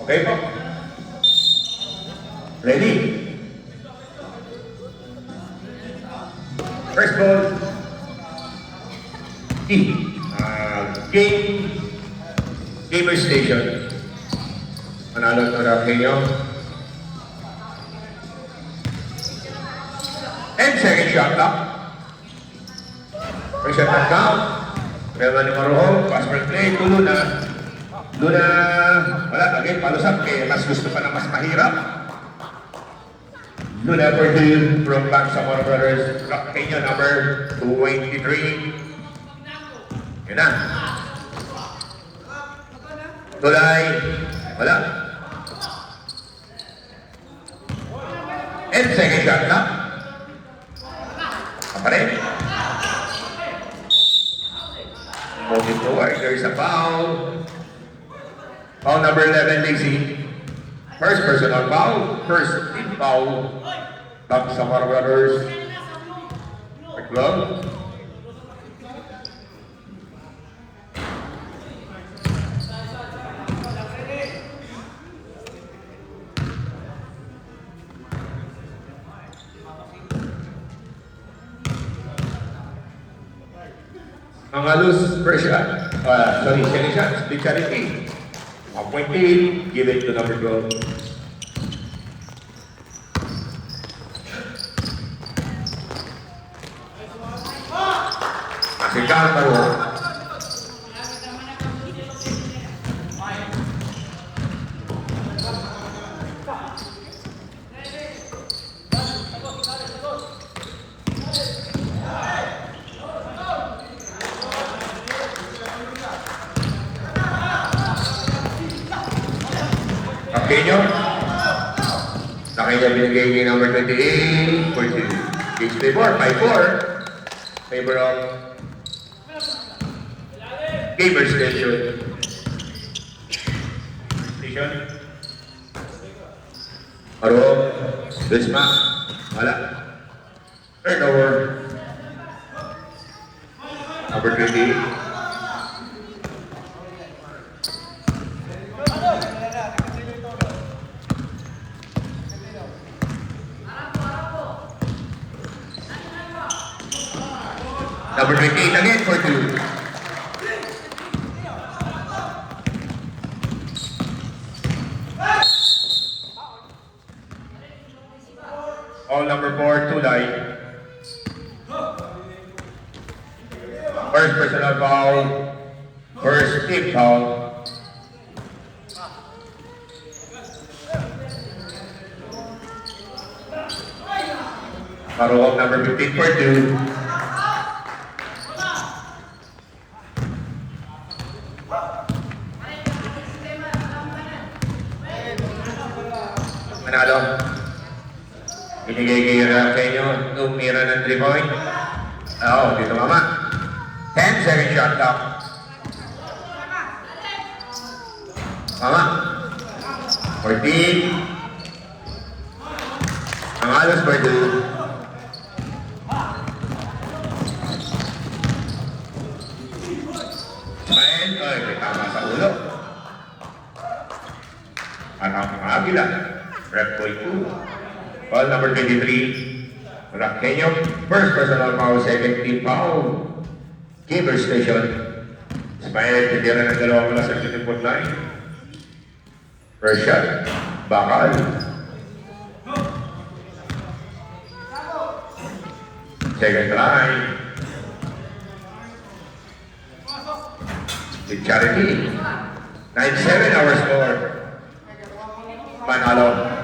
Okay po. Ready? First ball. Gamer Station. Manalo ito na kayo. And second shot na. First shot na count. Pwede ni Maroho. Pass per play. Luna. Wala. Again, palusap. Mas gusto pa na mas mahirap. Luna for two from Bangsamoro Brothers. Rock Kenya number 23. Yun na. Tulay. Wala. And second shot na. Apa rin? Moving forward, there's a foul. Foul number 11, Lacey. First personal foul. First team foul. Bangsamoro Brothers. Quick glove. Mangalus, first shot. Second shot. Split shot is 8. 1.8. Give it to number 12. Masihkan baru. Kenyo. Nakanya binigay ni number 28 for Gage Favor, 5-4. Favor of Gamer Station. Aro, Bisma, wala. Turnover. Number 28. Number 28 again for 2. All number 4, Tulay. First personal foul. First team foul. Maroho number 15 for 2. Manalo. Binigay kayo sa inyo. Tumira ng 3 point. Oo, dito mama. 10 second shot clock. Mama. 14. Ang alas for 2. Smile. Ay, may tama sa ulo. Ang agila. Rep point 2. Ball number 23. Raqueño. First personal foul, second team foul. Gamer Station. Smile, titira ng dalawang mula sa 50-foot line. First shot. Bakal. Second try. With Charity. 9-7 our score. Manalo.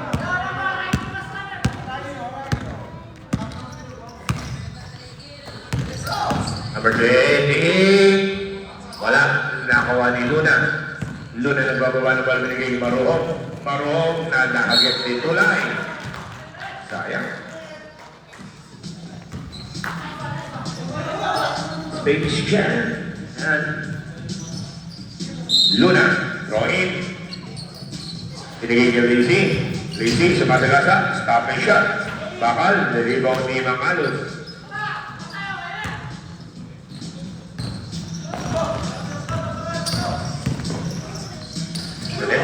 Number 20. Wala. Nakawa ni Luna. Luna nagbababa ng bal binigay ni Maroho. Maroho na nakagit ni Tulay. Sayang. Baby share. And Luna. Drawing. Binigay ni Lacey. Lacey sumasagasa. Stop and shot. Bakal. Rebound ni Mangalus. Dali.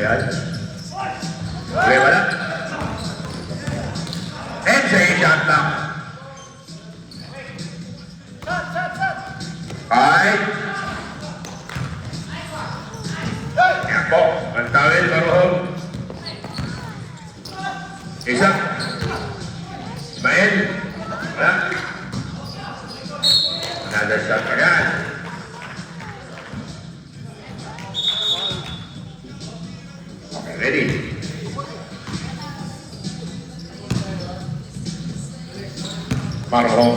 Ayan. Okay, wala. And second shot lang. Five. Ayan po. Ang tawil, Maruhog. Isa. Ismael. Wala. Another shot again. Okay, ready. Maruhog.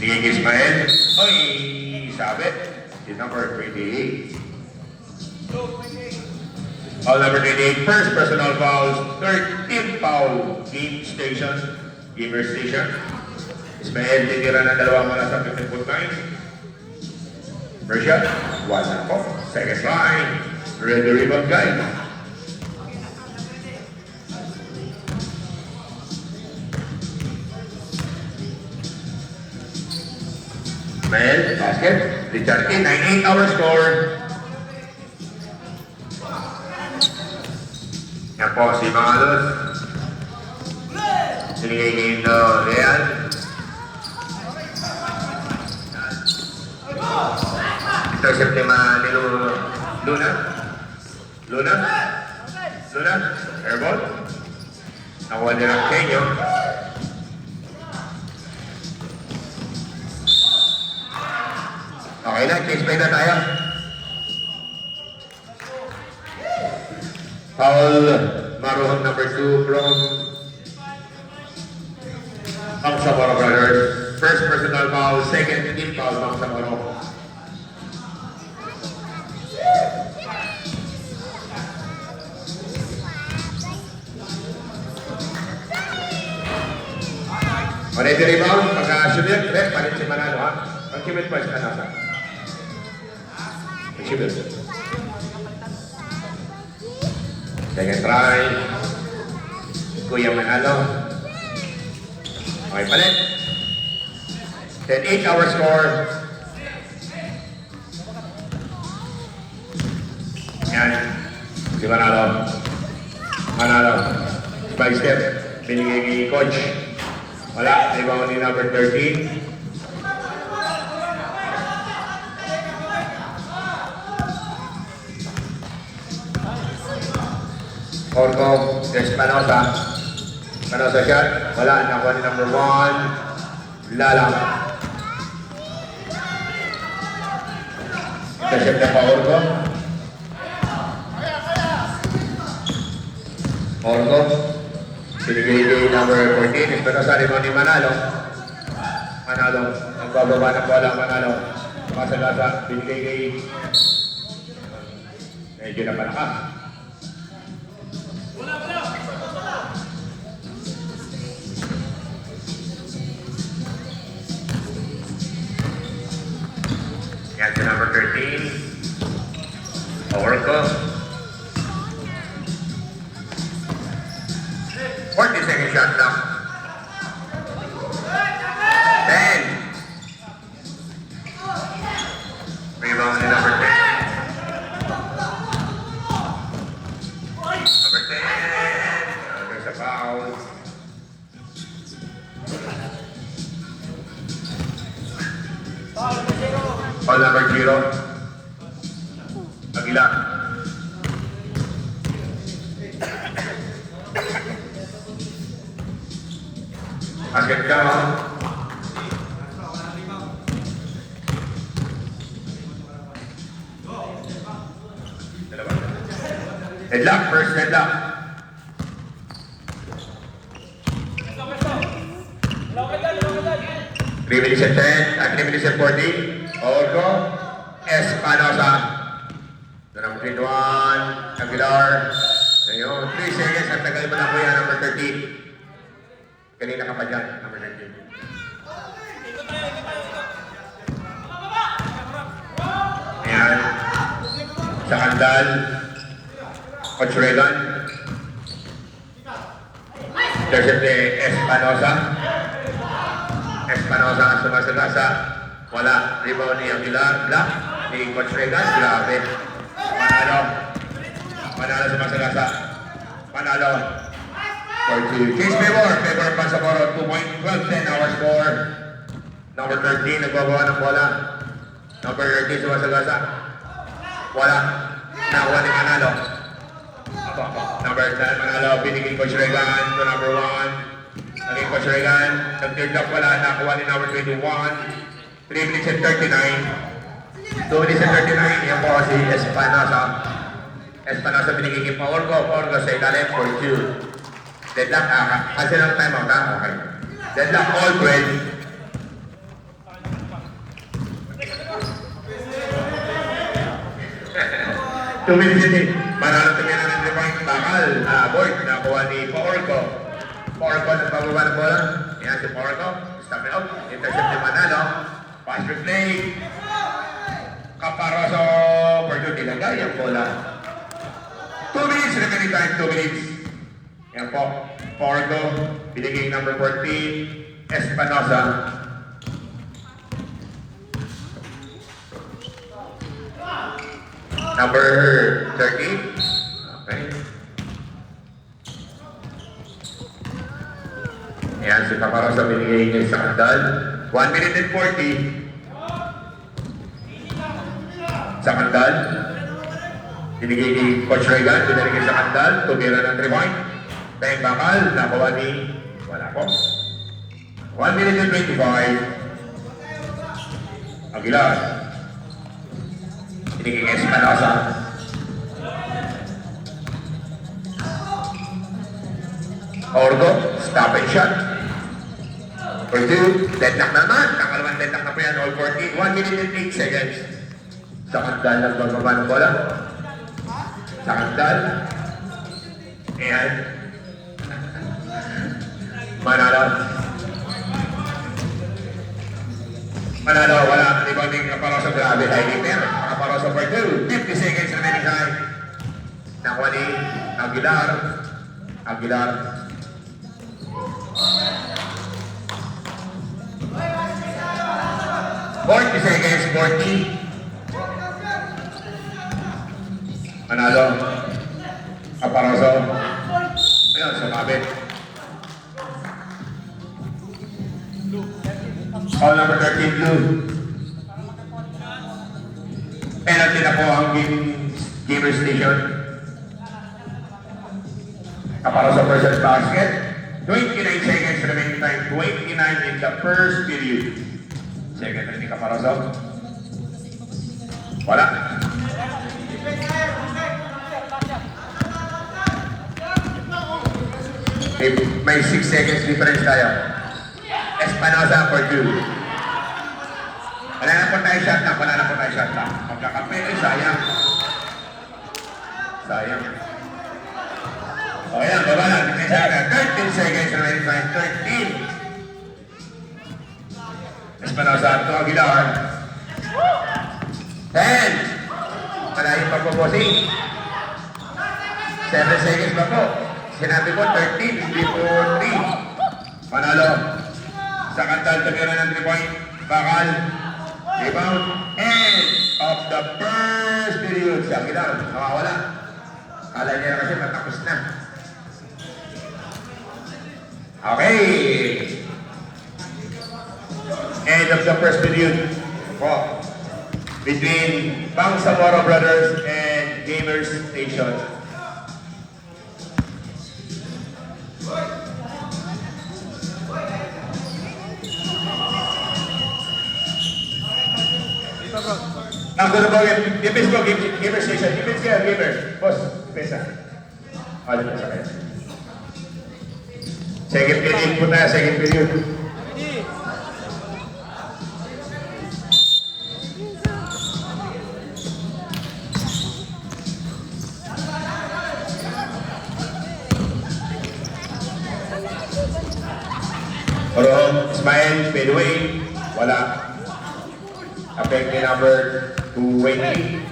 Binigay kay Ismael. Oy, sabit. Si number 28. Foul number 28, first personal foul, 13th foul, game station, gamer station. Ismael titira ng dalawa mula sa 15-foot line. First shot, wala po. Second line, ready rebound guy. Ismael, basket, Richard K, 9-8 our score. Yan po si Mangalos. Sinigay game na Real. Intercept ni Luna. Luna. Airball. Nakuha din ang Kenyo. Okay na, change play na tayo. Foul, Maruhog number 2 from Bangsamoro Brothers. First personal foul, second team foul, Bangsamoro. Ready to rebound, pagka-shoot ref, palit si Manalo ha. Pag-shoot pa siya nasa. Pag-shoot. Second try. Kuya Manalo. Okay, palit. 10-8 our score. Yan. Si Manalo. By step. Binigay kay coach. Wala. Rebound ni number 13. Orco, Espanosa. Espanosa shot. Wala. Nakuha ni number 1. Lalang. Intercept na pa Orco. Orco. Sinigay kay number 14. Espanosa rin ni Manalo. Nagbababa ng bola. Manalo. Masagasa. Binigay kay medyo na palakas. Yan si number 13. Orco. 40-second shot now. 10. Rebound ni number 10. Number 10. There's a foul. Foul number 0. Aguilar. Basket down. Headlock, first headlock. Minutes at 10, at 3 minutes at 40. Orco, Espanosa. The number 21, Aguilar. Ayun, 3 seconds at tagal mo na po yan, number 13. Kanina ka pa dyan, number 19. Ayan. Sa Kandal. Coach Regan. Intercept ni Espanosa. Espanosa ang sumasagasa. Wala. Rebound ni Aguilar. Black. Ni Coach Regan. Grabe. Manalo. Manalo sa Masagasa. Manalo. For 2. Case favor Pansaboro, 2 point, 12-10 our score. Number 13, nagbabawa ng bola. Number 13 sa Masagasa. Wala. Nakuha ni Manalo. Number 10, Manalo, binigay Coach Regan to number 1. Naging Coach Regan, nag-third up wala, nakuha ni number 21. 3 minutes and 39. 2 minutes and 39, yan po si Espanosa. Espanosa binigay kay Paorgo sa ilalim for 2. Deadlock, kasi lang time out, okay. Deadlock, all bread. Tumili Manalo tumira ng 3 point. Bakal, board, nakuha ni Paorgo. Paorgo, nagbababa ng bola. Yan si Paorgo, stop it out. Intercept ni Manalo. Pass replay. Caparoso, for 2, tinagay ang bola. 2 minutes, remaining time, 2 minutes. Yan po, Paorgo, binigay number 14, Espanosa. Number 13. Okay. Ayan, si Caparoso binigay niya sa Kandal. 1 minute and 40. Sa Kandal. Binigay ni Coach Regan, binigay sa Kandal. Tumira ng 3 point. Tayong Bakal, nakuha ni... Wala po. 1 minute and 25. Aguilar. Binigay kay Espanosa. Orgo, stop and shot. For 2, deadlock na naman. Kakalawang deadlock na po yan, all 14. 1 minute and 8 seconds. Sa Kandal, nagbababa ng bola. Sa Kandal. Ayan. Manalo. Manalo, wala. Rebounding Caparoso, grabe. Highlighter. Caparoso for 2. 50 seconds remaining time. Nakuha ni Aguilar. Aguilar. $40 seconds, 40. Manalo. Caparoso. Ayun, sumabit. Call number 13, blue. Penalty na po ang gamer station. Caparoso versus basket. 29 seconds remaining time. 29 in the first period. Second rin ni Caparoso. Wala. May 6 seconds difference tayo. Espanosa for 2. Wala na po tayo shot na. Wala na po tayo shot na. Magkakapit, sayang. Sayang. O yan, baba lang. 13 seconds remaining time. 13. Espanosa to Aguilar. 10. Malayo pa po po si 7 seconds pa po. Sinabi ko 13, hindi po 3. Manalo. Sa Kandal, tumira ng 3 point. Bakal. Rebound. End of the first period. Si Aguilar, nakawala. Kala niya kasi matapos na. Okay. End of the first period. Po. Between Bangsamoro Brothers and Gamers Station. Ako na ba, defense ko, gamer station. Defense ka, gamer. Boss, defense ka. Defense ka. Second period po tayo, second period. Orohon, Ismael, fadeaway. Wala. Affect the number 220.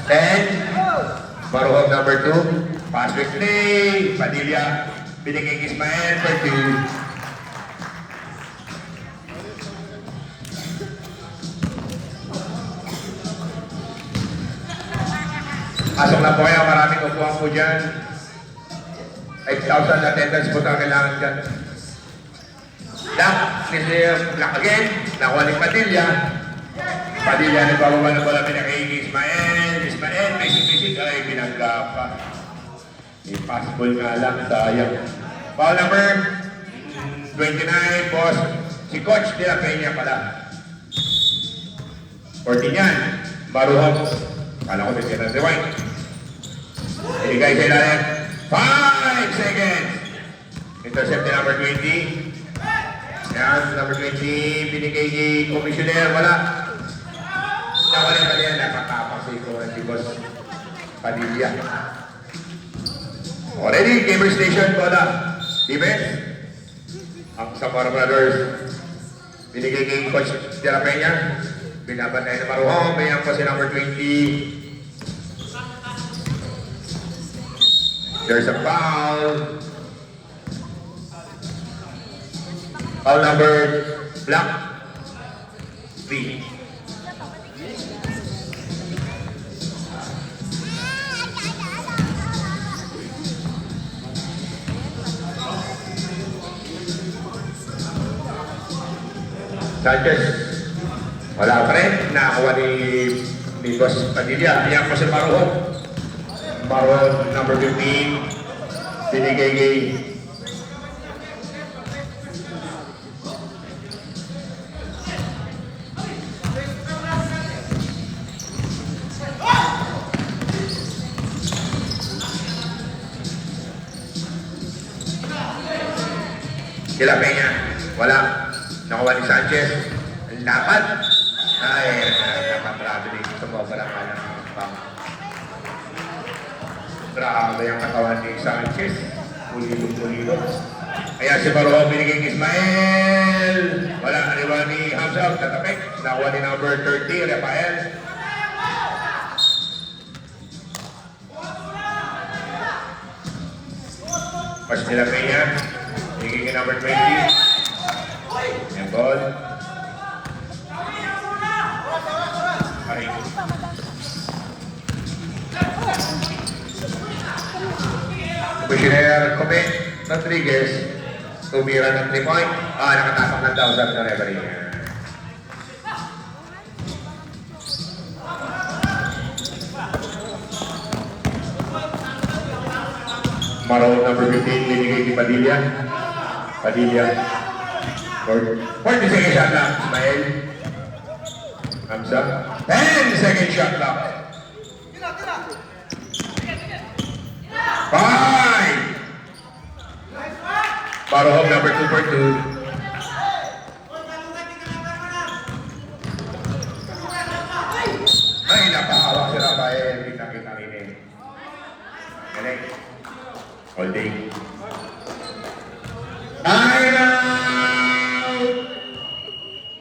And Maruhog number 2. Pass with play. Padilla. Binigay Ismael for 2. Pasok na po kayo, maraming upuan po dyan. 8,000 attendance po tayo kailangan dyan. Black again, nakuha ni Padilla. Padilla, nagbababa na bola kay Ismael, basic, ay binangga pa. Impossible nga lang, sayang. Foul number 29, boss. Si Coach De La Peña pala. 14 yan. Maruhong. Kala ko din na rewind. Ibigay sa ilalim. 5 seconds. Intercept ni number 20. Yan, number 20. Binigay ni Commissioner. Wala. Nawala pa niya. Nakatapak si Boss Padilla. Already, gamer station, bola. Defense. Ang Samara Brothers. Binigay kay Coach De La Peña. Binabantay na Maruhong. Mayroon po si number 20. There's a foul. Foul number Black 3. Sanchez, wala pa rin. Nakakuha ni Boss Padilla. Iyan po si Maruhong. Maruhong, number 15. Binigay kay De La Peña. Wala. Nakuha ni Sanchez. Lapat. Ay, nakatraveling. Sumobra ka ng pang. Grabe ang katawan ni Sanchez. Pulido. Kaya si Maruhong binigay kay Ismael. Wala. Ariwa ni Hamza. Tatapik. Nakuha ni number 30. Rafael. Pas De La Peña. Binigay kay number 20. Yung ball. Ay. Commissioner Comet Rodriguez, tumira ng 3 point. Nakatapak ng daw sabi ng referee. Maroon number 15, binigay kay Padilla. 40 second shot lang, Ismael. Hamza. 10 second shot lang. 5. Marohong number 2 for 2. Ay, napahawak si Rafael. Kita-kita rin eh. Galing. Holding. Time out!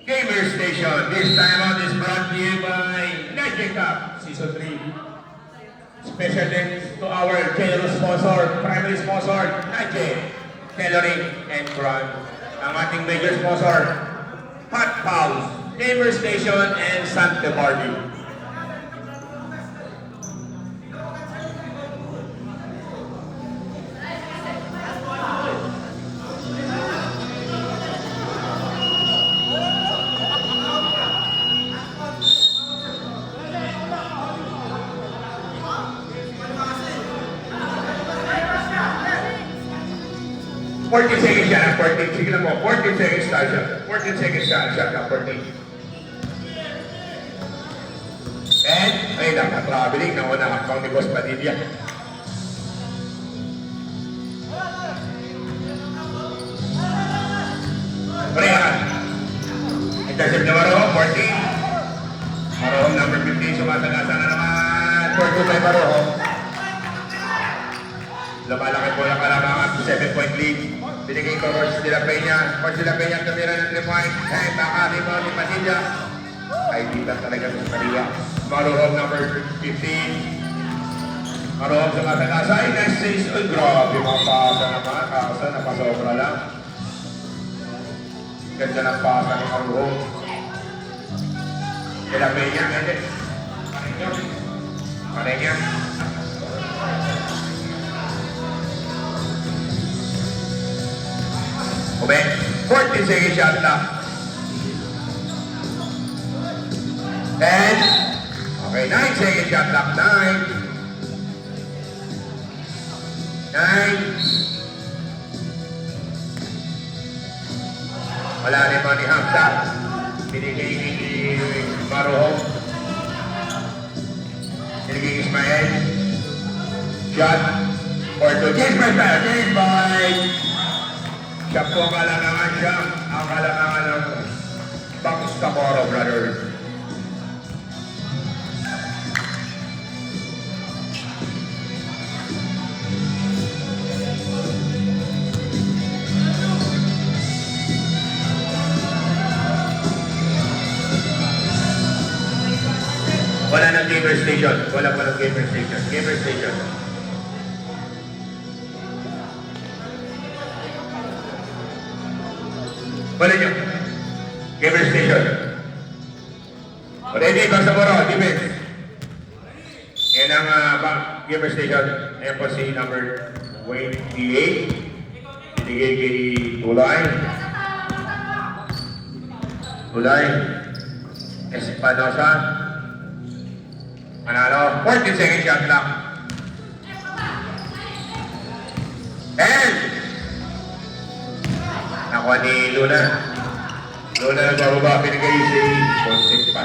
Gamer Station. This time out is brought to you by Magic Cup Season 3. Special thanks to our general sponsor, primary sponsor, Najee, Tailoring, and Crown. Ang ating major sponsor, Hot Pals, Gamer Station, and Santa Barbie. Seconds shot, 14. Sige lang po, 14 seconds start shot. 14 seconds shot na 14. And, ay, nakatraveling. Nauna hakbang ni Boss Padilla. Parehan. Intercept na Marohong, 14. Marohong number 15, sumasagasa na naman. 42 by Marohong. Lumalaki po ang kalamangan, 7-point lead. Binigay ko Coach De La Peña. Coach De La Peña tumira ng 3 point. Ay, baka rebound ni Padilla. Ay, dito talaga sa Padilla. Maruhong number 15. Maruhong sa matagasa. Ay, next stage. Ay, grabe mga pasa naman. Kasa, napasobra lang. Ganda ng pasa ni Maruhong. De La Peña, hindi. Pareña. Ube, 14 seconds shot clock. 10. Okay, 9 seconds shot clock. 9. 9. Wala rin mga ni Hamza. Binigay ni Maroho. Binigay Ismael. Shot. Or to James Martel. James by... Siya po ang kalangangan siya. Ang kalangangan ng Bangs Camoro Brothers. Wala ng gamer station. Wala pa ng gamer station. Gamer station. Wala nyo. Gamer station. Ready, Basamoro, defense. Yan ang gamer station. Ayan po si number 28. Binigay kay Tulay. Tulay. Espanosa. Manalo, 14 seconds shot clock. And nakuha ni Luna. Luna nagbababa, pinigay si 165.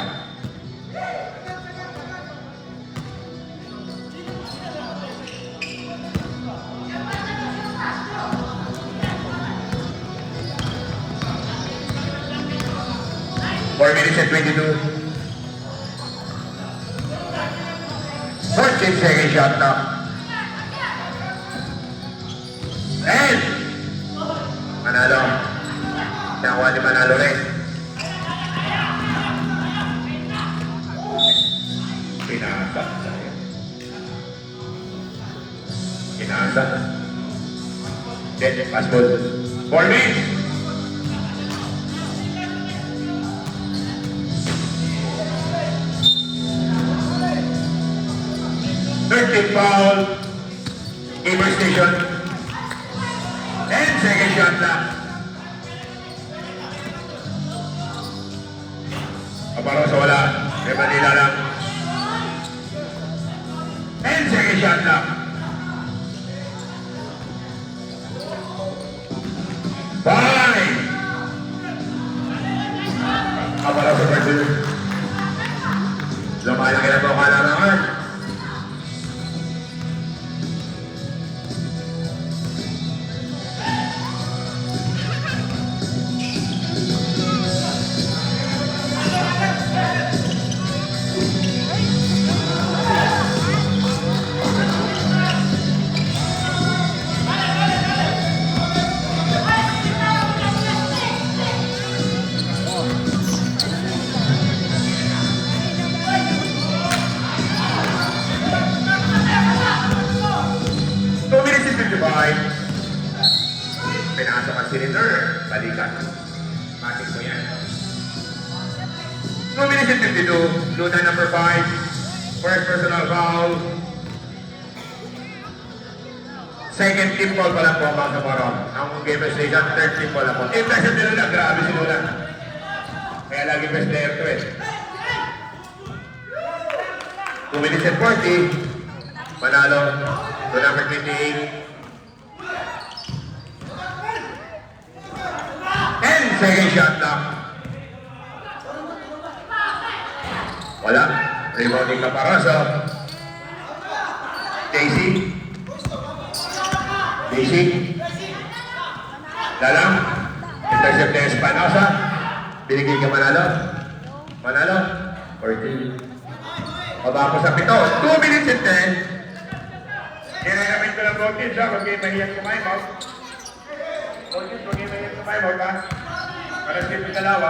Four minutes and 22. 14 seconds shot clock. And Manalo. Nakuha ni Manalo rin. Pinasa. Pinasa. Then, pass ball. 4 minutes. Foul, gamer station, 10 second shot clock. Kaparosa wala, kay Manila lang. 10 second shot clock. 5. Kaparosa Brazil. Lumalaki na po kalangan. Pinasok ang cylinder, balikan. Matik mo yan. 2 minutes and 52, Luna number 5, first personal foul. Second team ball pa lang po ang mga kamarong. Ang game station, third team ball lang po. Impression din Luna, grabe si Luna. Kaya lagi best player to eh. 2 minutes and 40, Manalo, Luna number 28. 10 second shot clock. Wala. Rebounding Caparosa. Daisy. Daisy. Dalang. Intercept na Espanosa. Binigay ka Manalo. Manalo. 14. Pabako sa 7. 2 minutes and 10. Kinagamit ko lang broken siya. Huwag kayo mahiyang kumain mo. Huwag kayo mahiyang kumain mo ka. Para sa yung dalawa.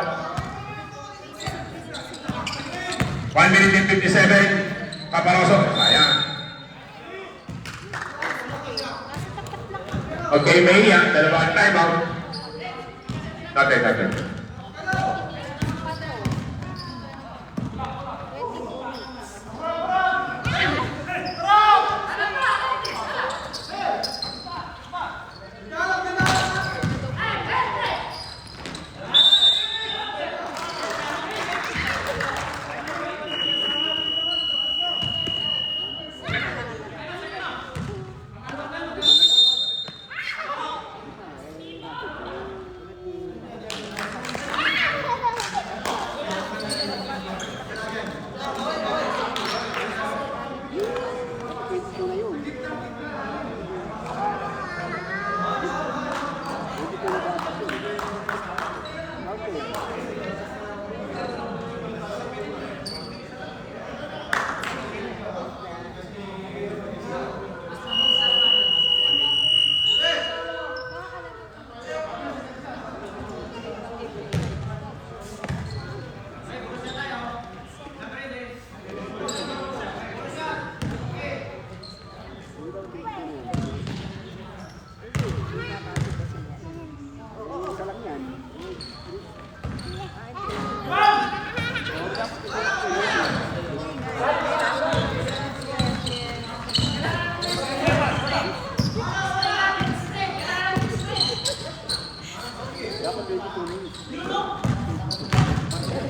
1 minute and 57. Caparoso. Sayang. Okay, Maya. Dalawang time out. Noted.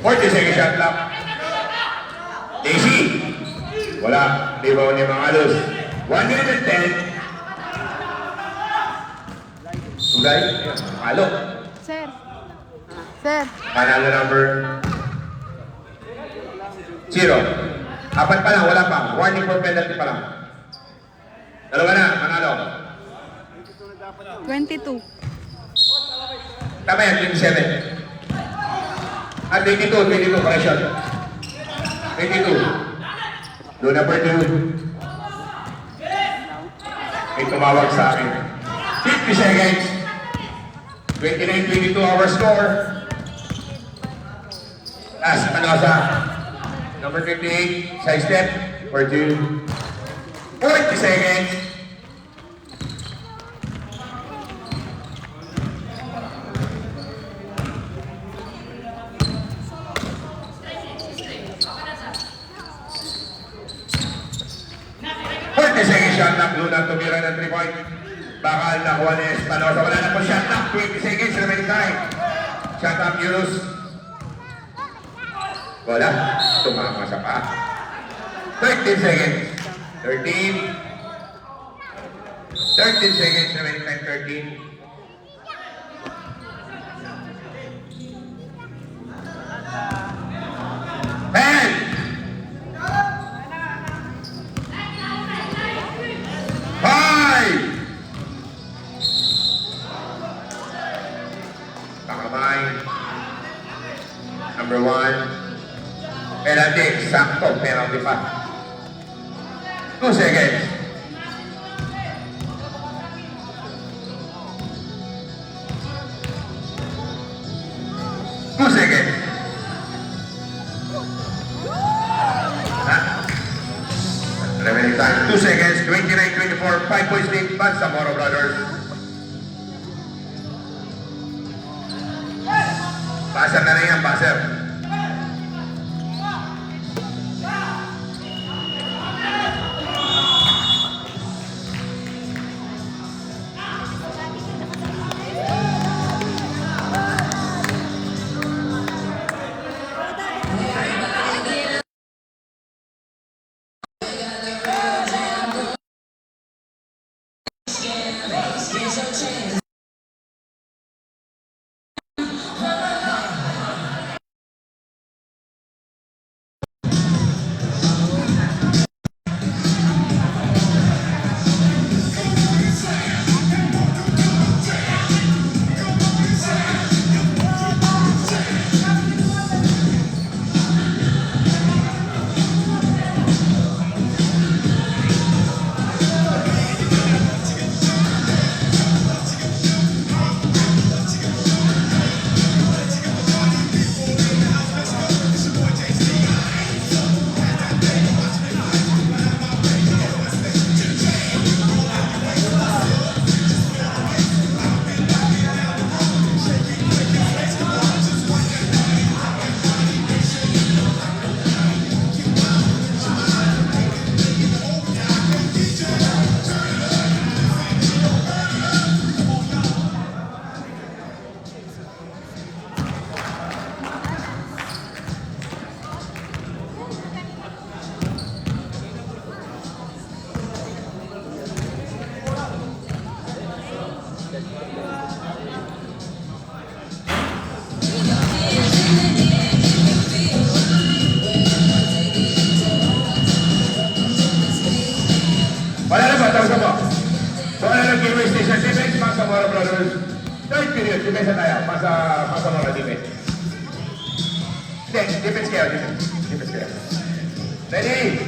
40 second shot clock. Daisy. Wala. Libaw ni mga alos. 1 minute and 10. Tugay. Halo. Sir. Sir. Panalo number 0. Apat pa lang, wala pa. Warning for penalty pa lang. Dalawa na, manalo. 22. Tama yan, 27. At 22, correction. 22. Doon number 2. May tumawag sa akin. 50 seconds. 29-22 our score. Last, Panosa. Number 58, side step. For 2. 40 seconds. Shot clock, Luna tumira ng 3 point. Bakal nakuha ni Espanosa. Wala na po shot clock. 20 seconds remaining time. Shot clock, Yunus. Wala. Tumama sa pa. 13 seconds. 13. 13 seconds remaining time. 13. Number 1. Penalty. Sakto. Penalty pa. 2 seconds. Remaining time. 2 seconds. 29-24. 5 points lead. Bangsamoro Brothers. Passer na rin yan, passer. Bangsamoro Brothers. Third period, defense tayo. Bangsamoro defense. Defense kayo, defense kayo. Ready?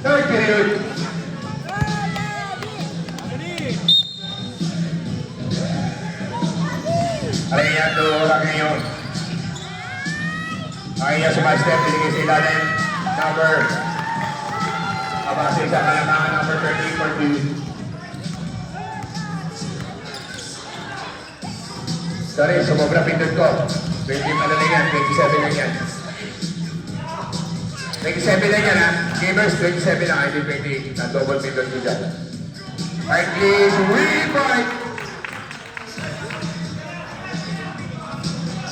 Third period. Arayado lang ngayon. Ay, sumastep, binigay sa ilalim. Number. Abasa sa kalamangan, number 13 for 2. Sorry, sumobra pindot ko. 20 pa na yan, 27 lang yan. 27 lang yan ha. Gamers, 27 lang, ID 28. Na-double pindot ko dyan. Right, please, re-point!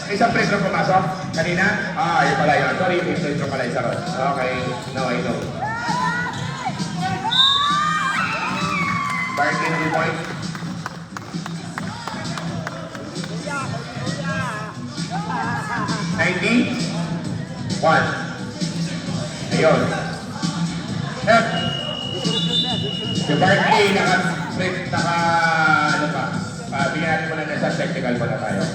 Isang press na pumasok. Kanina? Yun pala yun. Sorry, ito pala isa ron. Okay, no, I know. Bargain 2 points. One. Ayun. F. Si Barkley, ano pa? Bigyan natin muna na sa technical muna tayo.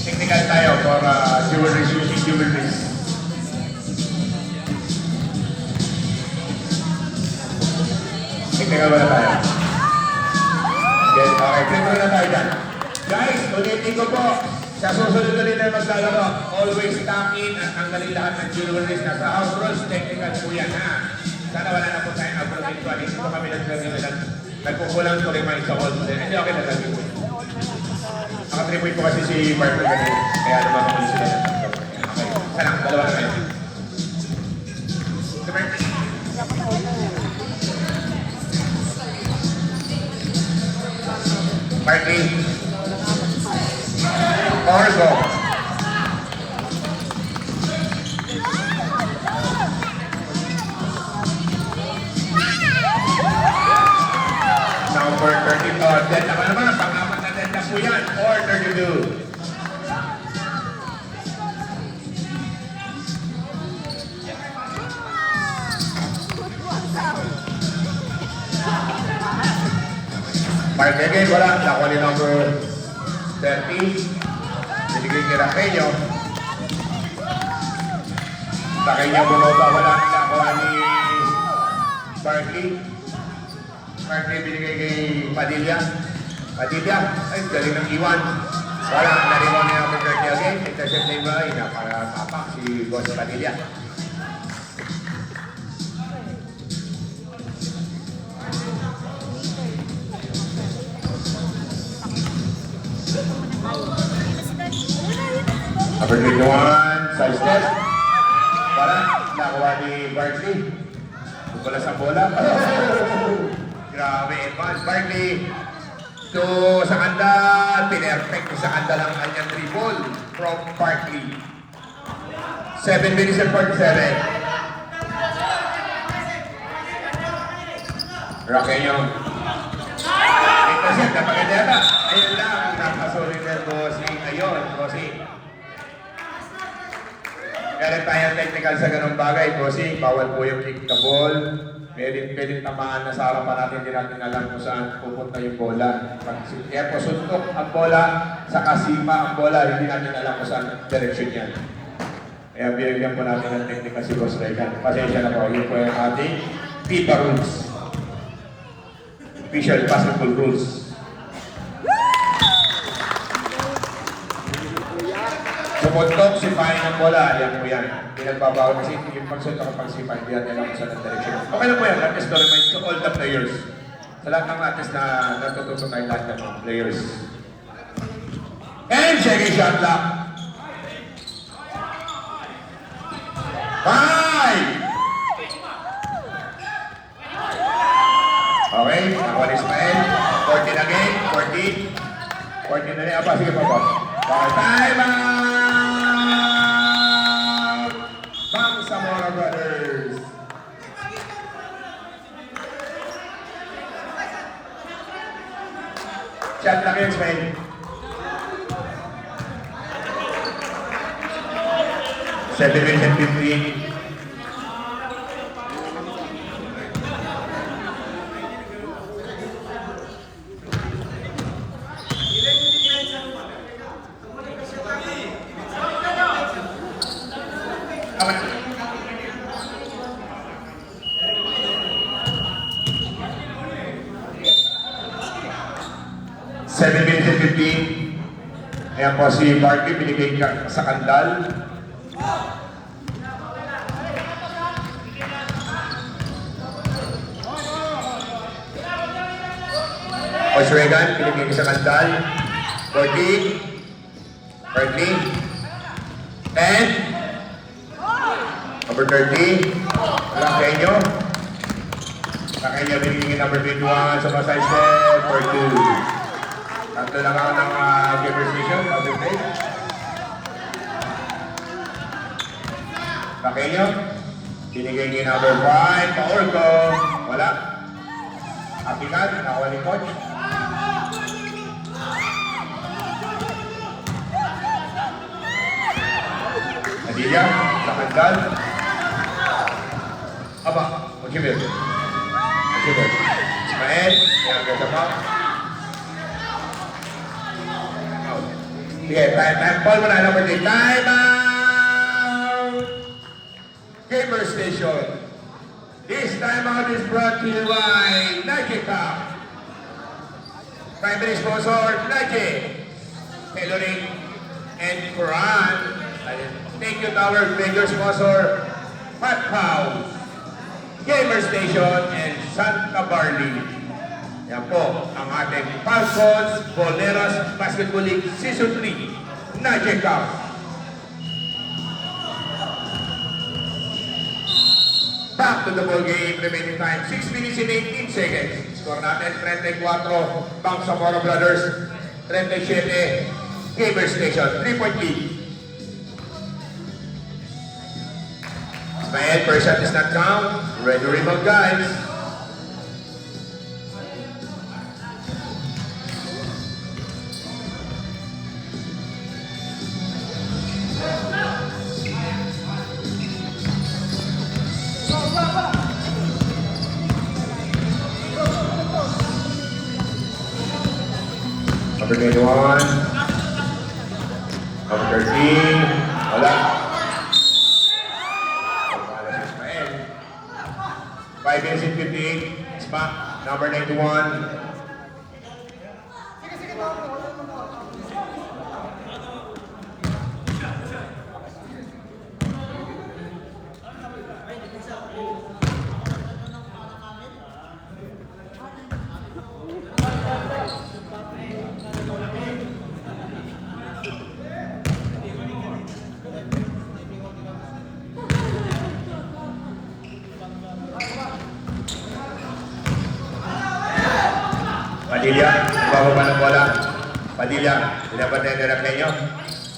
Technical tayo for jewelries, using jewelries. Technical muna tayo. Okay, prito na tayo dyan. Guys, ulitin ko po, sa susunod na rin na maglalaro, always tap in at tanggalin lahat ng jewelries na sa house rules. Technical po yan, ha? Sana wala na po tayong approval. Hindi po kami nagkukulang to remind sa all. Hindi, okay na lang po. Naka-3 po kasi si Marco ganun. Kaya naman ako sila ng tatlo. Okay, sana, dalawa na kayo. Marky. Orgo. Number 30. Dead naman. Pang-apat na dead na po yan. Or 32. Mark again, wala. Nakuha ni number 30. Binigay ni Raquelio. Raquelio bumaba, wala. Nakuha ni Barkley. Barkley binigay kay Padilla. Padilla, ay galing ng iwan. Wala, nariwan ni number 30 again. Intercept na iba, napaka-tapak si Boss Padilla. Number 21, side step. Wala, nakuha ni Barkley. Wala sa bola. Grabe, advance. Barkley. So, sa kanda, pinerfect sa kanda lang kanyang dribble from Barkley. 7 minutes and 47. Raquelio. Intercept, napagandera. Ayun lang, napasuli na Bossing. Ayun, Bossing. Meron tayong technical sa ganung bagay, Bossing. Bawal po yung kick the ball. Pwedeng tamaan na sa harapan natin, hindi natin alam kung saan pupunta yung bola. Kaya po, suntok ang bola, sa kasima ang bola, hindi natin alam kung saan direction yan. Kaya binigyan po natin ng technical si Boss Regan. Pasensya na po, yun po yung ating FIFA rules. Official basketball rules. Sumuntok, sipahin ang bola, yan po yan. Pinagbabawal kasi yung pagsuntok at pagsipahin, hindi natin alam kung saan ang direction. Okay na po yan, that is to remind to all the players. Sa lahat ng artist na natututo tayo lahat ng mga players. And second shot clock. 5! Okay, nakuha ni Ismael. 14 again, 14. 14 na rin. Apa, sige pa po. Okay, time out! Bang Zamora Brothers. Shot lang yun, Ismael. Seven minutes and 15. Seven minutes and 15. Ayan po si Barkley, binigay sa kandal. Coach Regan, binigay sa kandal. 14. Barkley. 10. Number 30. Raquelio. Raquelio binigay number 21 sa pasay step for 2. Tatlo lang ako ng Gamer Station. Double play. Pakinyo. Binigay niya number 5. Paorco. Wala. Apikan. Nakuha ni Coach. Nadilya. Sa Kandal. Aba. Magkibir. Magkibir. Ismael. Yan. Gasa pa. Sige. Time. Ball mo na. Number 3. Time out. Gamer Station. This timeout is brought to you by Nike Cup. Primary sponsor, Nike. Tailoring and Quran. Thank you to our major sponsor, Hot House, Gamer Station, and Santa Barley. Yan po ang ating Falcons Boleros Basketball League Season 3, Nike Cup. Back to the ball game, remaining time, 6 minutes and 18 seconds. Score natin, 34, Bangsamoro Brothers, 37, Gamer Station, 3-point lead. Ismael, first shot is not count. Ready to rebound, guys. Number 21, number 13, wala. 5 minutes and 58, spot, number 91. Padilla, bababa ng bola. Padilla, binabat na yung Raqueño.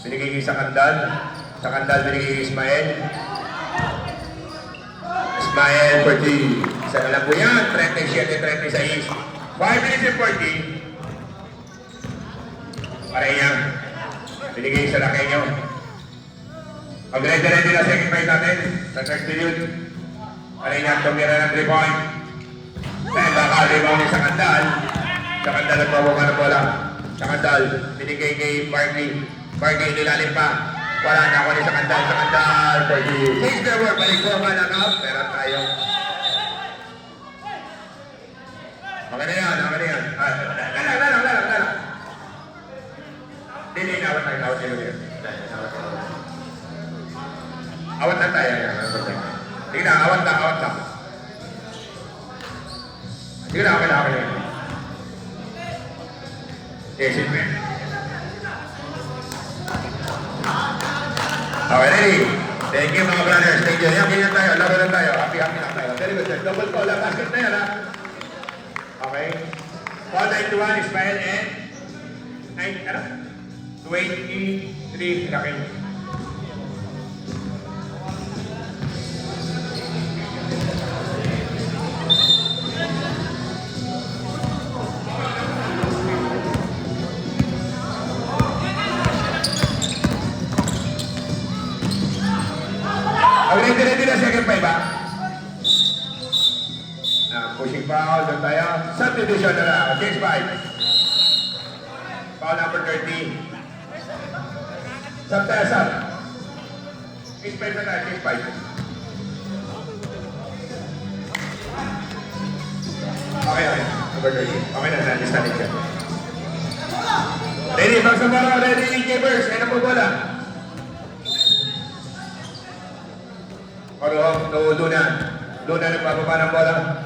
Binigay sa Kandal. Sa Kandal, binigay Ismael. Ismael, 40. Isa na lang po yan. 37-36. 5 minutes and 40. Pareha. Binigay sa Raqueño. Mag-ready na second fight natin. Sa third period. Pareha, tumira ng 3 point. Dahil baka sa Kandal. Sa Kandal nagbabawa ng bola. Sa Kandal, binigay kay Barkley. Barkley nilalim pa. Wala na ako ni sa Kandal. Sa Kandal, Barkley. Change the word. Balik ko ka lang up. Pero tayo. Okay na yan. Okay na yan. Lala. Hindi, awat tayo. Awat tayo. Awat na tayo. Sige na, awat na. Sige na, okay na. Yes, it may. Okay, ready? Thank you mga brothers. Thank you. Happy na tayo. Laro na tayo. Happy na tayo. Very good, sir. Double call. Basket na yan, ha? Okay. Call 91, Ismael, and 23, Raquel. Ready na second five, ha? Pushing foul, doon tayo. Subdivision na lang. Change 5. Foul number 30. Sub tayo, sub. Change 5 na tayo, change 5. Okay. Number 30. Okay na, understanding siya. Ready, Bangsamoro, ready, Gamers. Ano po bola? Luna nagbababa ng bola.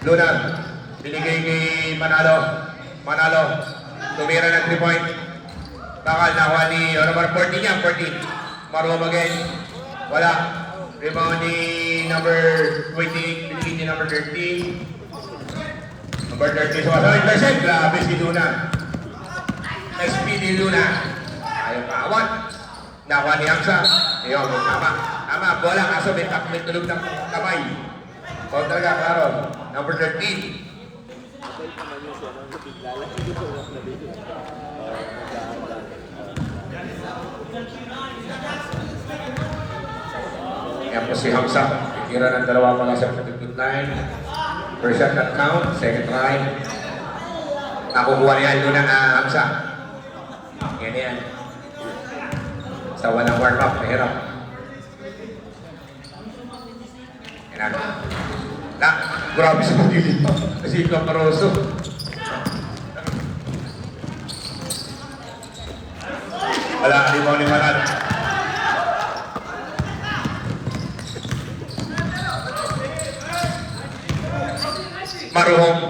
Luna, binigay kay Manalo. Tumira ng 3 point. Takal nakuha ni number 14 niya, 14. Marom again. Wala. Rebound ni number 20, binigay ni number 13. Number 13, sumasabay percent. Grabe si Luna. SPD Luna. Ayaw kaawat. Nakuha ni Hamza. Ayun, tama. Tama, bola. Kaso may tulog ng kamay. Kung talaga, klaro. Number 13. Yan po si Hamza. Tira ng dalawa pala sa 59. First shot not count. Second try. Nakukuha niya Luna Hamza. Yan. Sa walang warm-up, mahirap. Yan na. Grabe sa pagili. Kasi ikaw Paroso. Wala, di mo ni Maran. Maruhong.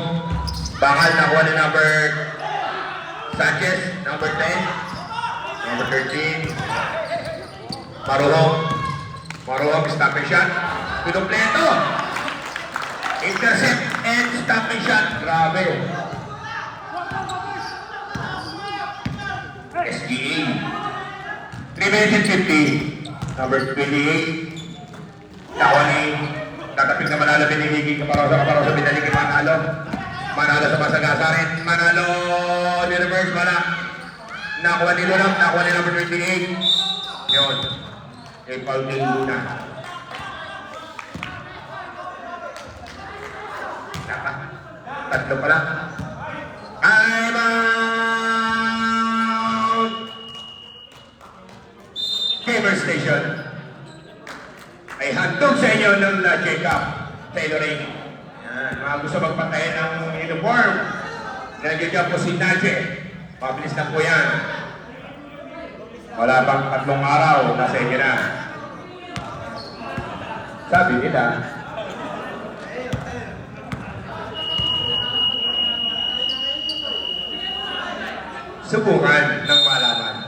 Bakal nakuha ni number Sanchez, number 10, number 13. Maruhong, stopping shot. Pinompleto. Intercept and stopping shot. Grabe. SGA. 3 minutes and 50. Number 28. Tawa ni tatapik na Manalo, binigiging Kaparosa, binigiging Manalo sa Masagasa rin. Manalo, reverse, wala. Nakuha ni Luna, nakuha ni number 28. Yun. Kay Paul Del Luna. Tatlo pala. I'm out! Gamer Station. Ay handog sa inyo ng check-up. Tailoring. Yan, mga gusto magpatayin ng uniform. Nandiyan dyan po si Naje. Pabilis na po yan. Wala pang 3 araw. Nasa inyo na. Sabi nila, subukan ng malaman.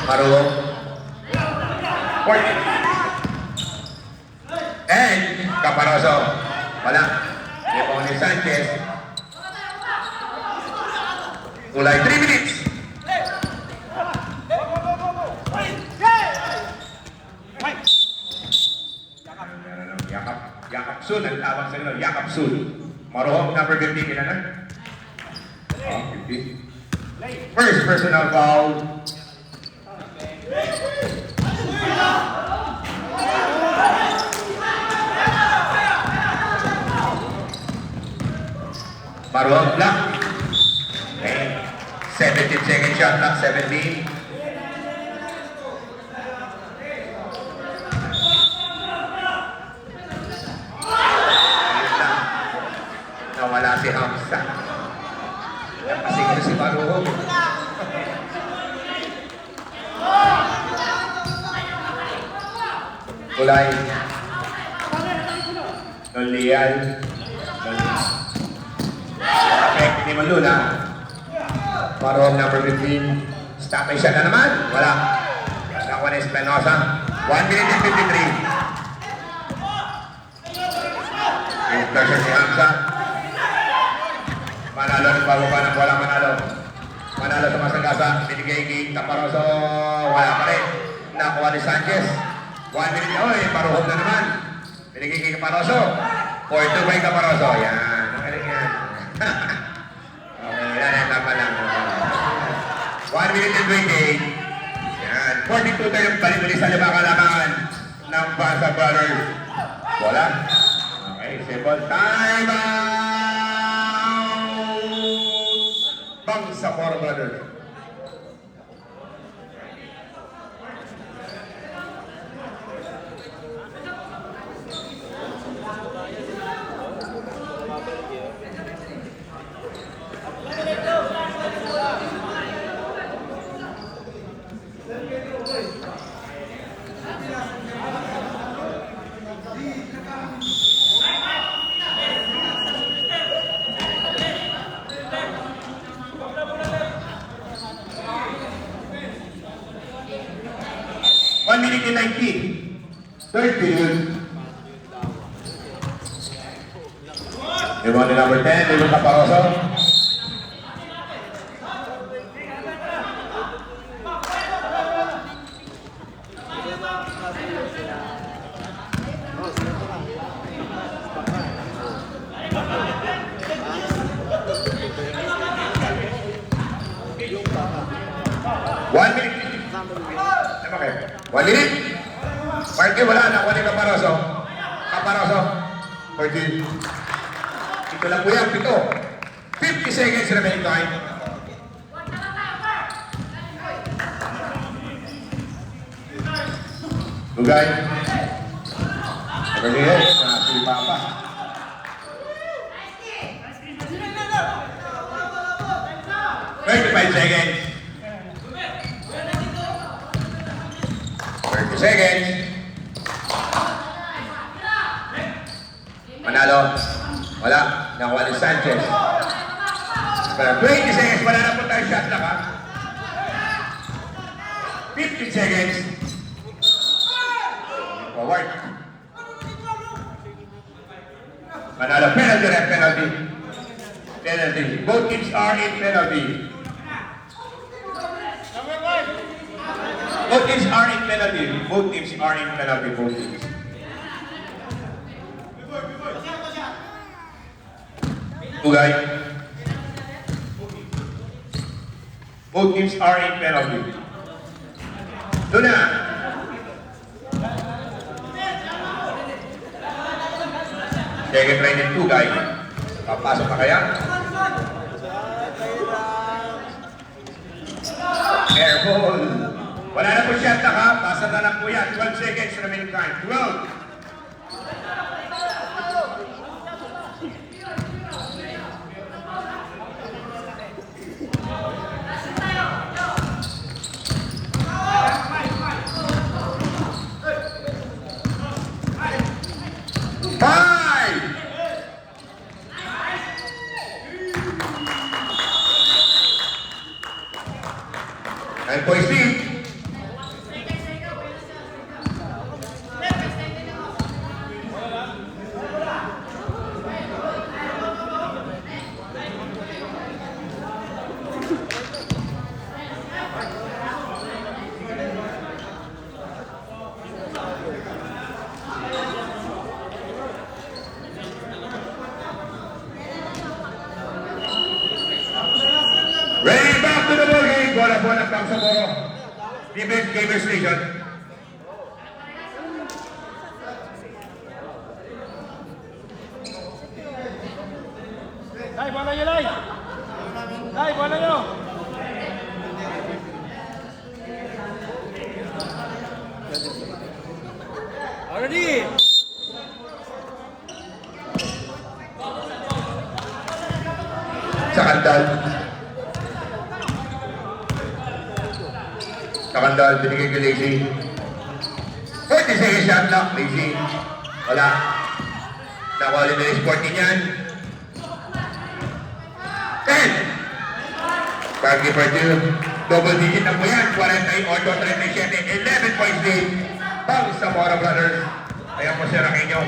Marulong. And Caparoso. Wala. Ipon ni Sanchez. Kulay 3 minutes. Yakap Sul ang tawag sa inyo. Yakap Sul. Maruhong number 15 nila na. 15. First personal foul. Maruhong block. Okay. 17 second shot clock, 17. Nawala si Hamza. Kasi ko si Maruhong. Kulay. Nolial. Perfect ni Maluna. Maruhong number 15. Stopping shot na naman. Wala. Nakuha ni Espinosa. 1 minute and 53. Pressure si Hamza. Manalo ng bababa ng walang Manalo. Manalo sa Masagasa. Binigay kay Caparoso. Wala pa rin. Nakuha ni Sanchez. 1 minute. Oy, Maruhong na naman. Binigay kay Caparoso. 4-2 by Caparoso. Yan. Nakaling yan. Okay, yan. Tama lang. 1 minute and 28. Yan. 42 tayo balik-balik sa limang kalamangan ng Basa Brothers. Wala. Okay, simple. Time out! Bangsa Brothers. 2019. Third period. Yung mga number 10, Lilo Caparoso. One minute. Ano kayo? 1 minute. Marky, wala na. Wala yung Caparoso. Caparoso. 14. Ito lang po yan. 7. 50 seconds remaining time. Lugay. Magaling na si Papa. Five seconds. 30 seconds. Manalo. Wala. Nakuha ni Sanchez. 20 seconds. Wala na po tayo shot na ka. 15 seconds. Forward. Manalo. Penalty ref. Penalty. Penalty. Both teams are in penalty. Both teams are in penalty. Both teams are in penalty. Both teams. Ugay. Both teams are in penalty. Luna. Second line ng Ugay. Papasok na kaya? Airball. Wala na po shot na ka. Pasa na lang po yan. 12 seconds remaining time. 12. Five. And boys team. Ready back to the ball game. Bola from Saboro. Gamer Station. Lai, bola nyo, Lai! Lai, bola nyo! Already! Sa kandal. Sa kandal, binigay kay Lazy. 40 seconds shot lock, Lazy. Wala. Nakuha rin na yung sporting yan. 10. Goalkeeper 2. Double digit na po yan. 48-37. 11 points lead. Pang Zamora Brothers. Ayan po si Raqueño.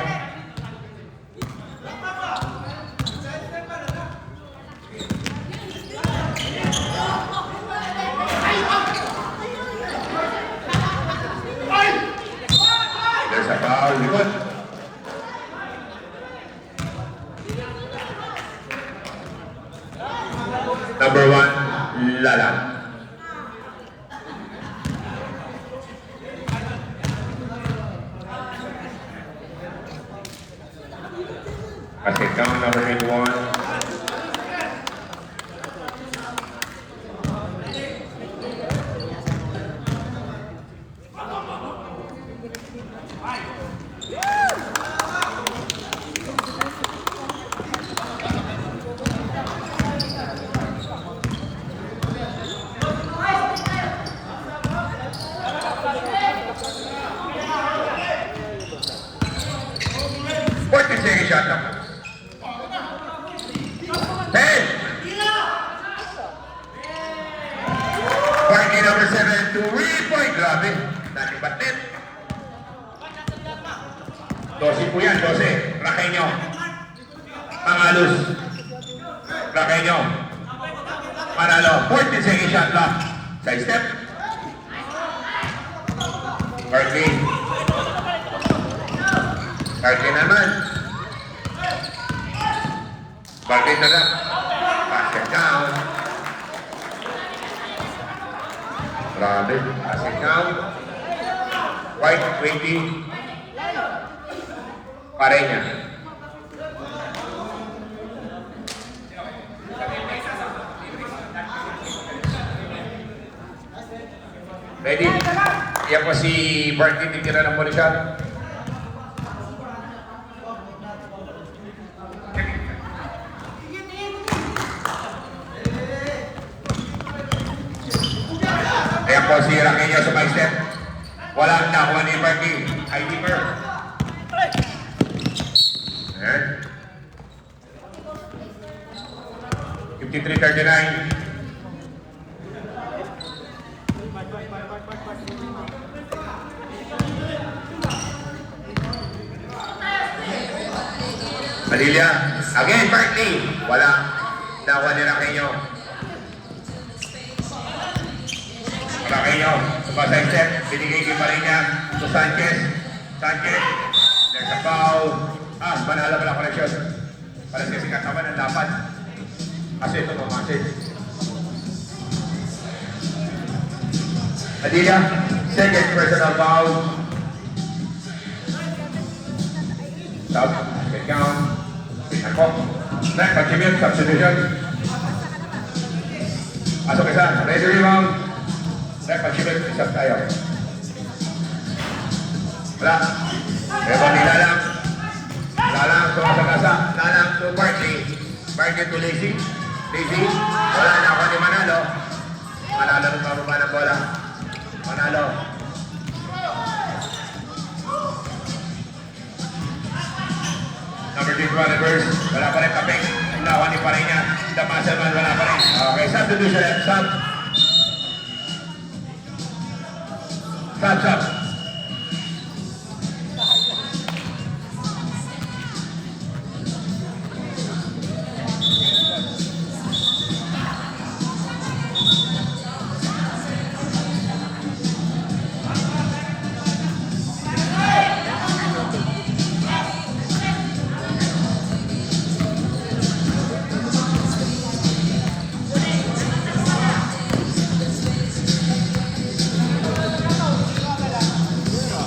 There's a foul. Likod. Number 1, Lala. Kasi count number 21. Shot na. 10. Party number 7 to 3 point. Grabe. Dati batit. po yan, 12. Raqueño. Pangalus. Raqueño. Manalo. 14 second shot clock. Side step. Barkley. Barkley naman. Barkley na lang. Basket down. Grabe. Basket down. White 20. Parenya. Ready? Iyan po si Barkley, titira ng muli siya. Ayan po si Raqueño sa my step. Wala ang nakuha ni Barkley. High deeper. Ayan. 53-39. Padilla. Again, Barkley. Wala. Nakuha ni Raqueño. Raqueño. Sumasay step. Binigay kay Parenya. To Sanchez. Sanchez. There's a foul. Manala pala connection. Parang kasi katawan ng dapat. Kasi ito mamasid. Padilla. Second personal foul. Stop. Get count. Ako. Next, pag-commute, substitution. Pasok isa. Ready rebound. Next, pag-commute, isap tayo. Wala. Rebound nila lang. Lalang to Asagasa. Lalang to Barkley. Barkley to Lazy. Lazy. Wala na ako ni Manalo. Manalo ng pababa ng bola. Manalo. Number 3 reverse. Wala pa rin kaping. Lawan ni Parenya. Damasaman wala pa rin. Okay, substitution. Sub. Sub.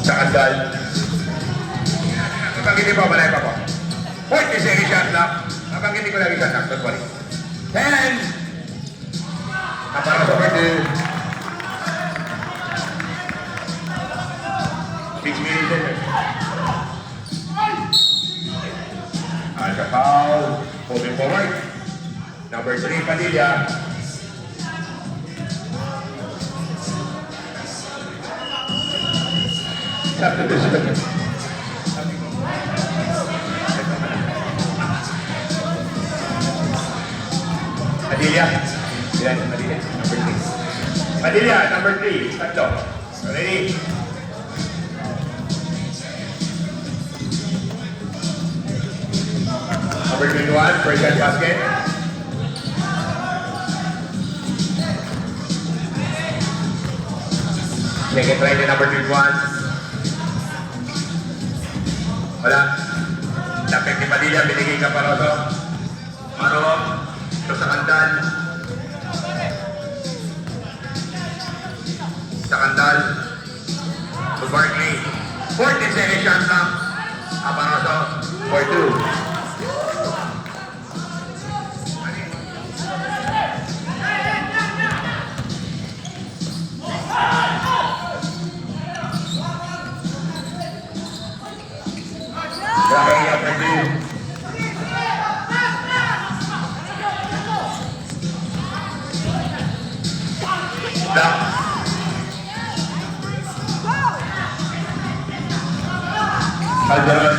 Sakandal. Habang hindi po, malay pa po. 40 second shot clock. Habang hindi ko lagi shot clock, don't worry. 10. Napara sa 40. 6 minutes in. Alka foul. Moving forward. Number 3, Padilla. Substitution. Padilla. Padilla, number 3. Padilla, number 3. Tatlo. Ready? Number 21, first shot basket. Second try ni number 21. Wala. Lapit ni Padilla, binigay ka Paroso. Maro. Ito sa Kandal. Sa Kandal. To Barkley. 14 second shot lang. Paroso. For 2. Raqueño, Padilla. Stop. Calderon.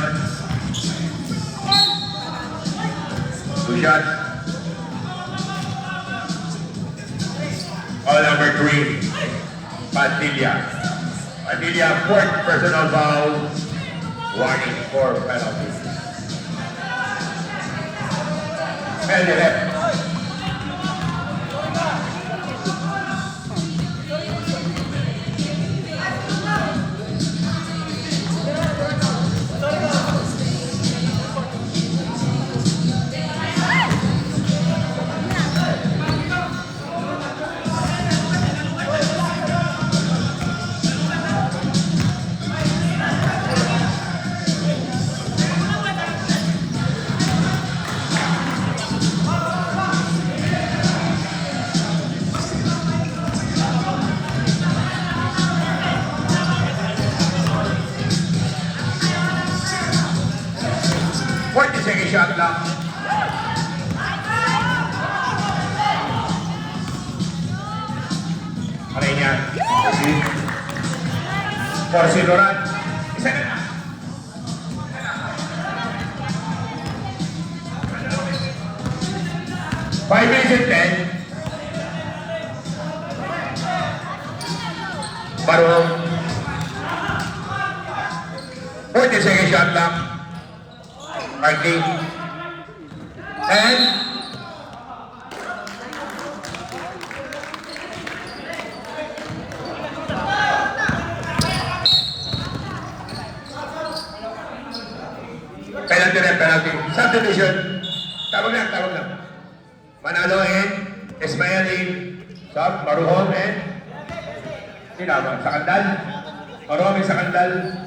Two shots. All number 3. Padilla. Padilla, fourth personal foul. Warning for penalty. Penalty left. Second shot clock. Aray niya. 4-0 run. Isa na na. 5 minutes and 10. Barong. 40-second shot clock. Marky. And penalty. Subdivision. Tawag lang. Manalo and Ismael in Sub, Maruhon and Sinama. Sakandal. Maruhon sa Sakandal.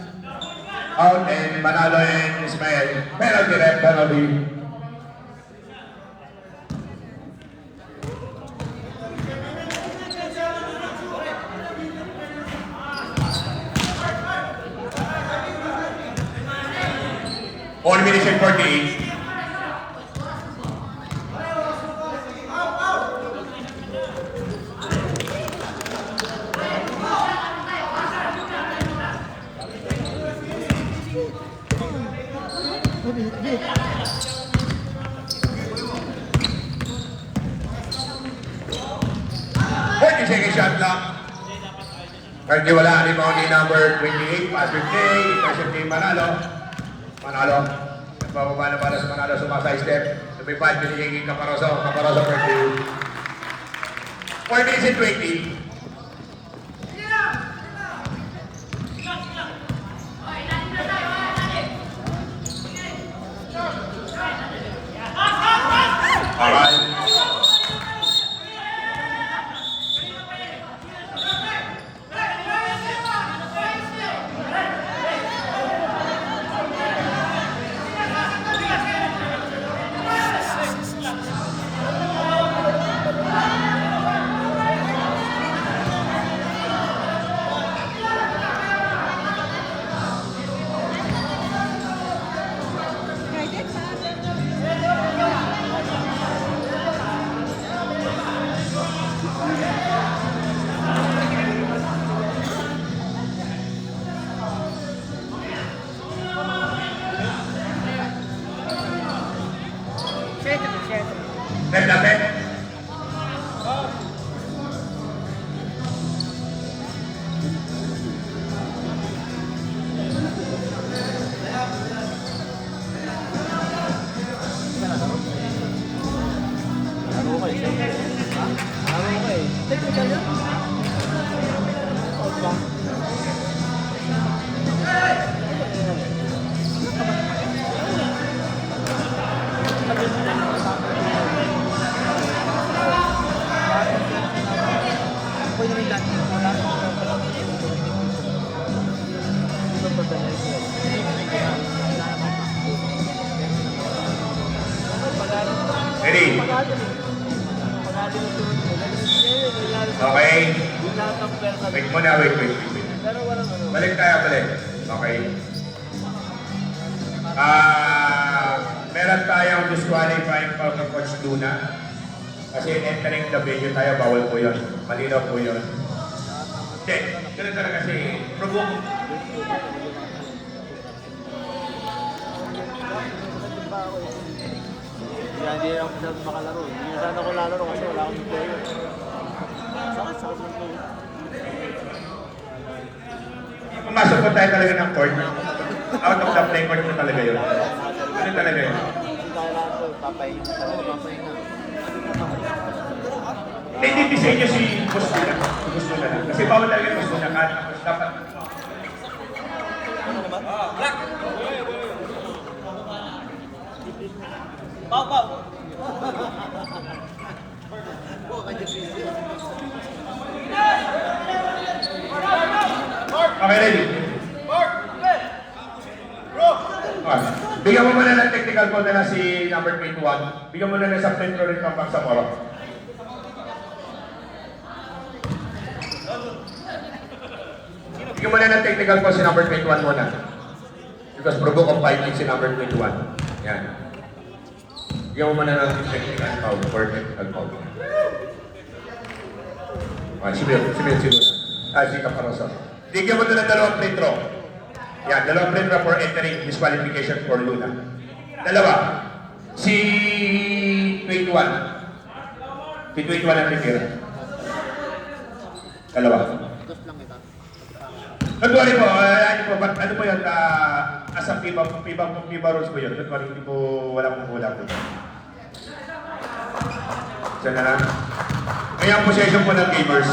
Out and Manalo and Ismael. Penalty. One minute and 48. Second shot clock. Currently wala rebound ni number 28, Pastor J, Pastor J Manalo. Nagbababa na para sa Manalo, sumasay step. Lumipad, binigay Caparoso for 2. 4 minutes and 20. Alright. Ready? Okay. Wait muna, wait. Balik tayo. Okay. Meron tayong disqualifying foul ng Coach Luna. Kasi entering the venue tayo, bawal po yun. Malinaw po yun. Hindi, ganun talaga kasi provoke. Kaya hindi ako masyadong makalaro. Hindi na sana ako lalaro kasi wala akong player. Sakit ng tuloy. Pumasok po tayo talaga ng court. out of the record mo talaga yun. Ano talaga yun? Hindi kailangan ko, papahinga talaga, papahinga. Hindi disenyo si Gusto na. Gusto na lang. Kasi bawal talaga gusto na ka. Dapat. Okay, ready? Okay. Bigyan mo muna ng technical call na si number 21. Bigyan mo na ng subtitlo rin ng Pangsamoro. Bigyan mo na ng technical call si number 21 muna. Because provoke of fighting si number 21. Yan. Bigyan mo muna ng technical call for technical call. Okay, si Caparoso. Bigyan mo na ng dalawang free throw. Yan, dalawang free throw for entering disqualification for Luna. Dalawa. Si 21. Si 21 ang titira. Dalawa. Dos lang kita. Don't worry po, ano po yun, as a FIBA rules po yun. Don't worry, hindi po, walang po. Diyan na lang. Kaya ang possession po ng gamers.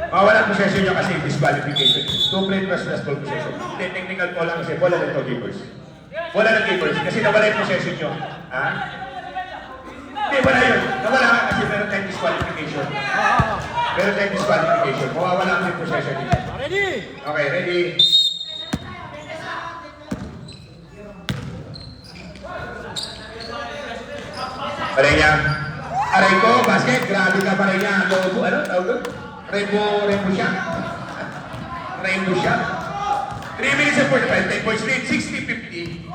Walang possession nyo kasi disqualification. 2 play plus full possession. Hindi, technical po lang kasi wala ng gamers. Wala ng gamers kasi nawala yung possession nyo. Ha? Hindi, wala yun. Nawala nga kasi meron tayong disqualification. Meron tayong disqualification. Mawawala ang yung possession nyo. Ready? Okay, ready? Parenya. Aray ko, basket. Grabe ka Parenya. Lobo, ano? Tawag doon? Rainbow shot. Rainbow shot. 3 minutes and 45. 10 points lead. 60-50.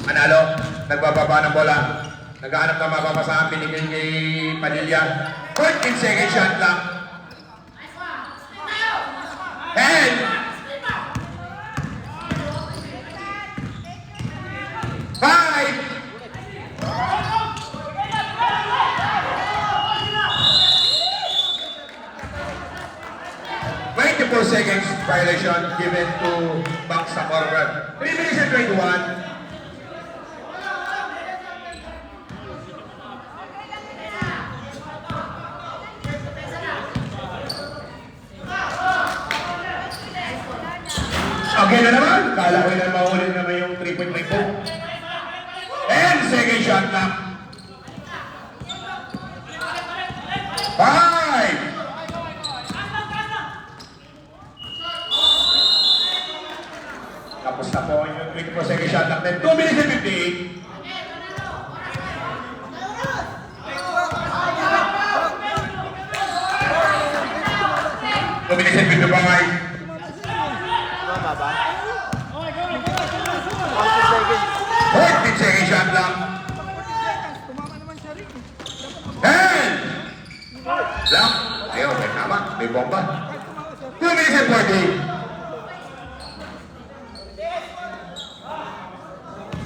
Manalo. Nagbababa ng bola. Naghahanap ng mapapasahan. Pinigil kay Padilla. 14 second shot lang. And 5. 24 seconds violation given to Pangsamoro. 3 minutes and 21. Okay na naman. Kala ko na maulit naman yung 3-point po. And second shot lang. 5. Tapos na po yung 24 second shot lang. Then 2 minutes and 58. Minutes and 55. Tama ba? 14 second shot lang. And lang. Ayun, may tama. May bomba. 2 minutes and 40.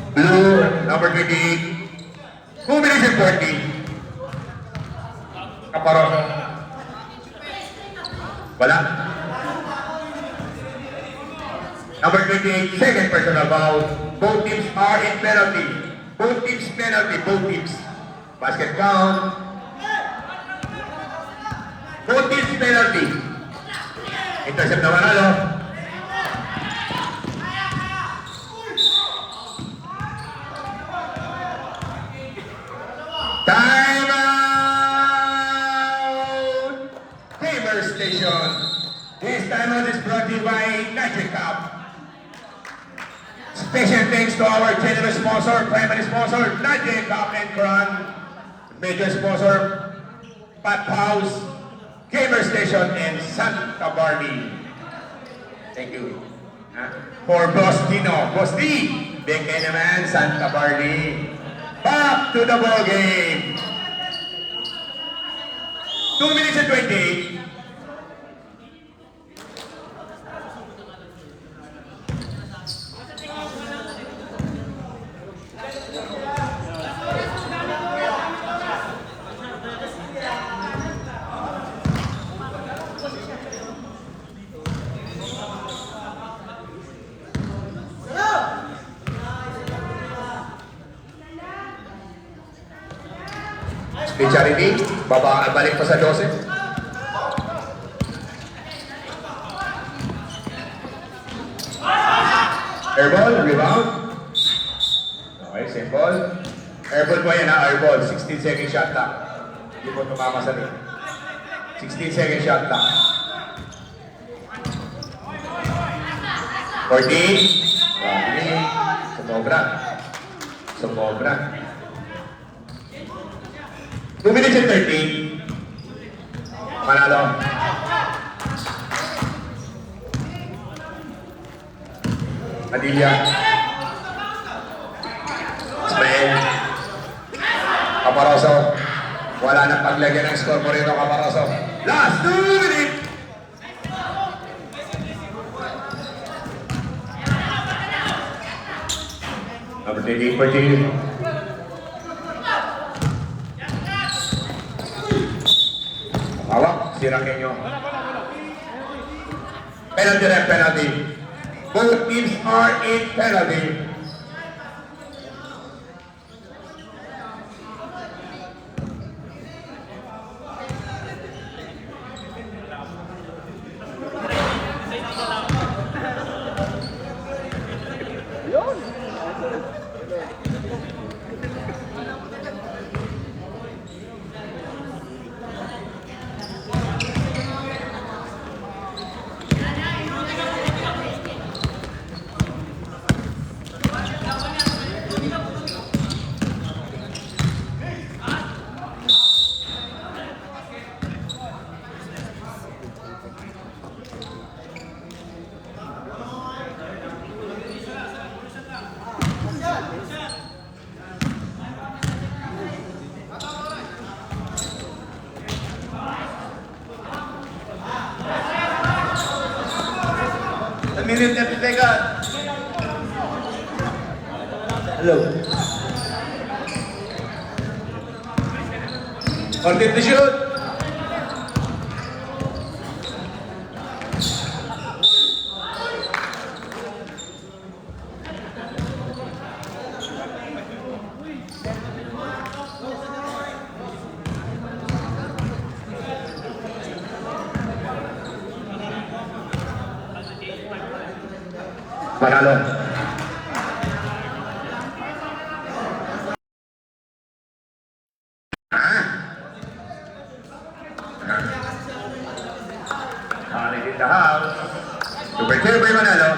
Blue, number 28. 2 minutes and 40. Caparoso. Wala. Number 28, second personal foul. Both teams are in penalty. Both teams penalty. Both teams. Basket count. Both teams penalty. Intercept na Manalo. Time out! Gamer Station. This timeout is brought to you by Nitric Cup. Special thanks to our generous sponsor, primary sponsor, Nitric Cup and Crown. Major sponsor, Pat House, Gamer Station, and Santa Barbie. Thank you. For Boss Dino. Boss D, Beke naman, Santa Barbie. Back to the ball game. 2 minutes and 28. Si Charity, balik pa sa 12. Airball, rebound. Okay, same ball. Airball po yan ha, airball. 16 second shot lang. Hindi po tumama sa rin. 16 second shot lang. 14. Grabe. Sumobra. Sumobra. 2 minutes and 13. Manalo. Padilla. Ismael. Caparoso. Wala nang paglagyan ng score po rito, Caparoso. Last 2 minutes. Number 13 for team. Hawak, si Raqueño. Penalty ref, penalty. Both teams are in penalty. A minute and 30 seconds. Hello. Order to shoot. Manalo. Halik in the house. Super clear by Manalo.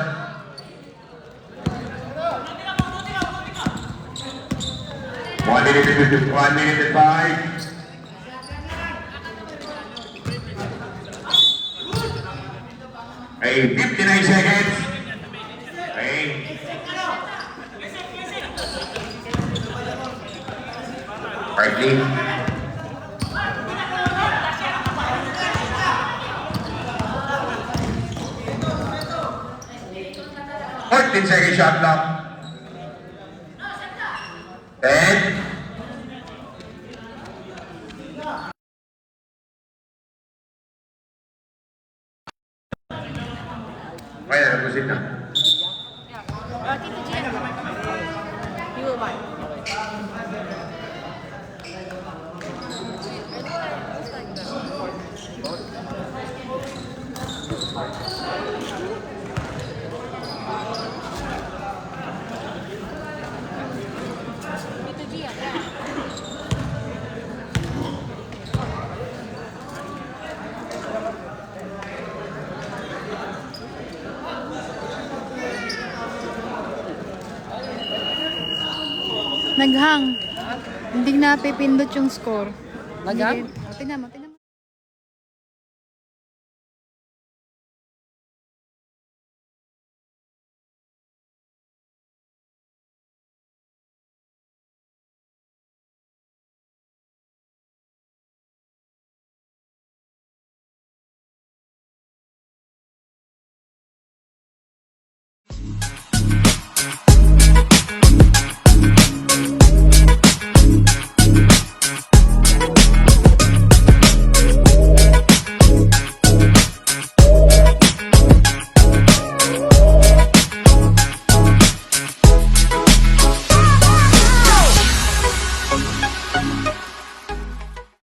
One minute and 5. Hey, 59 seconds. Hey. Partly. Fourteen second shot clock. 10. Kaya nag-usip na. Tito Gian. You will buy. Tito Gian. Naghang. Hindi na pipindot yung score. Naghang? Tingnan mo, tingnan mo.